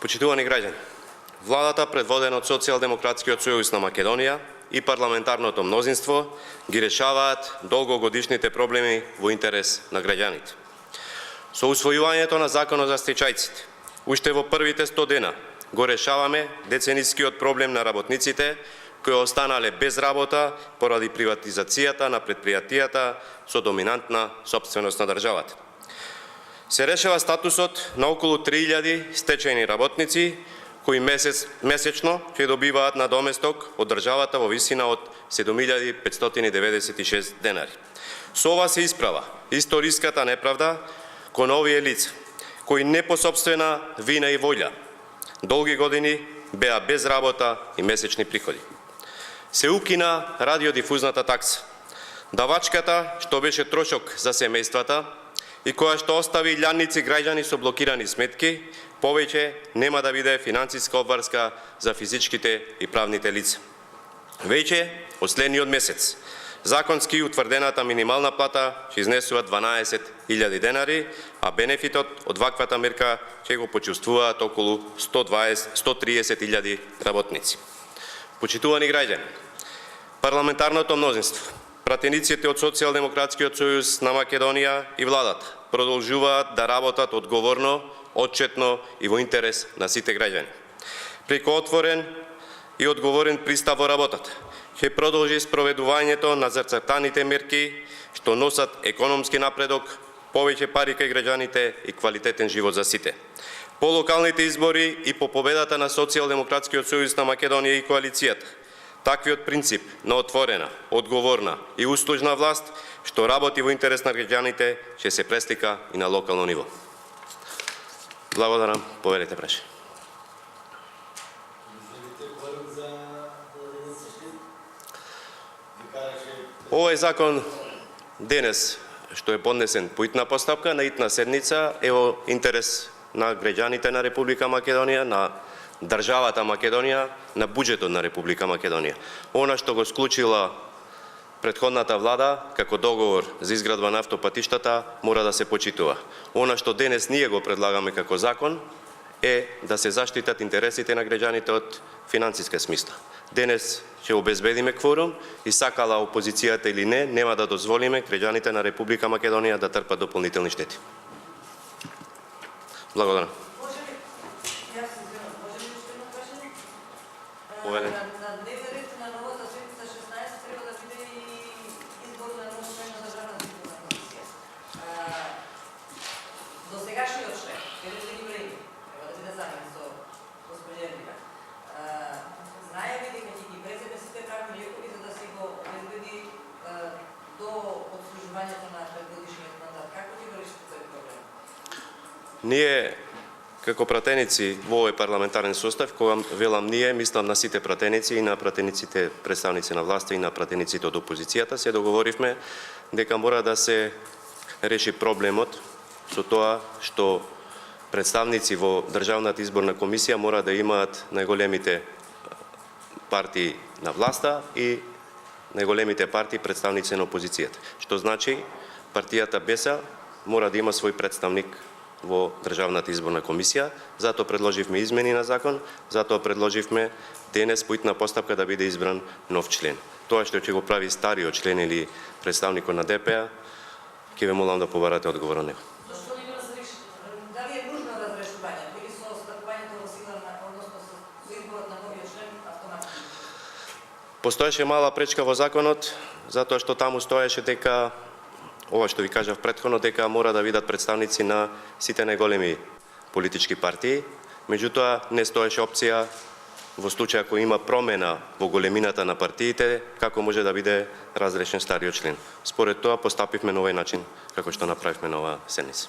Почитувани граѓани, владата предводена од Социјалдемократскиот сојуз на Македонија и парламентарното мнозинство ги решаваат долгогодишните проблеми во интерес на граѓаните. Со усвојувањето на Законот за стечајците, уште во првите 100 дена го решаваме деценискиот проблем на работниците кои останале без работа поради приватизацијата на предпријатијата со доминантна сопственост на државата. Се решава статусот на околу 3000 стечајни работници кои месечно ќе добиваат надоместок од државата во висина од 7596 денари. Со ова се исправа историската неправда кон овие лица, кои не по сопствена вина и волја долги години беа без работа и месечни приходи. Се укина радиодифузната такса, давачката што беше трошок за семејствата и која што остави илјадници граѓани со блокирани сметки, повеќе нема да биде финансиска обврска за физичките и правните лица. Веќе од следниот месец законски утврдената минимална плата ќе изнесува 12.000 денари, а бенефитот од ваквата мерка ќе го почувствуваат околу 130.000 работници. Почитувани граѓани, парламентарното мнозинство, пратениците од Социјалдемократскиот сојуз на Македонија и владата продолжуваат да работат одговорно, отчетно и во интерес на сите граѓани. Преку отворен и одговорен пристап во работата ќе продолжи спроведувањето на зацртаните мерки што носат економски напредок, повеќе пари кај граѓаните и квалитетен живот за сите. По локалните избори и по победата на Социјалдемократскиот сојуз на Македонија и коалицијата, таквиот принцип на отворена, одговорна и услужна власт што работи во интерес на граѓаните ќе се преслика и на локално ниво. Благодарам, поверете прашање. Овој закон денес што е поднесен по итна постапка на итна седница е во интерес на граѓаните на Република Македонија, на државата Македонија, на буџетот на Република Македонија. Она што го склучила претходната влада како договор за изградба на автопатиштата мора да се почитува. Она што денес ние го предлагаме како закон е да се заштитат интересите на граѓаните од финансиска смисла. Денес ќе обезбедиме кворум и сакала опозицијата или не, нема да дозволиме граѓаните на Република Македонија да трпат дополнителни штети. Благодарам. Повеле. Ние, како пратеници во овој парламентарен состав, кога велам ние, мислам на сите пратеници и на пратениците представници на власта и на пратениците од опозицијата, се договоривме дека мора да се реши проблемот со тоа што представници во Државната изборна комисија мора да имаат најголемите партии на власта и најголемите партии представници на опозицијата. Што значи, партијата БЕСА мора да има свој представник во Државната изборна комисија, затоа предложивме измени на закон, затоа предложивме денес по итна постапка да биде избран нов член. Тоа што ќе го прави стариот член или представникот на ДП, ќе ве молам да побарате одговор на него. Зашто не го разрешите? Дали е нужно разрешувањето или со стапувањето во сила на, односно со изборот на новиот член автоматски? Постоеше мала пречка во законот, затоа што таму стоеше дека ова што ви кажав претходно, дека мора да видат представници на сите најголеми политички партии, меѓутоа не стоеше опција во случај ако има промена во големината на партиите, како може да биде разрешен стариот член. Според тоа постапивме на овој начин, како што направивме на оваа седница.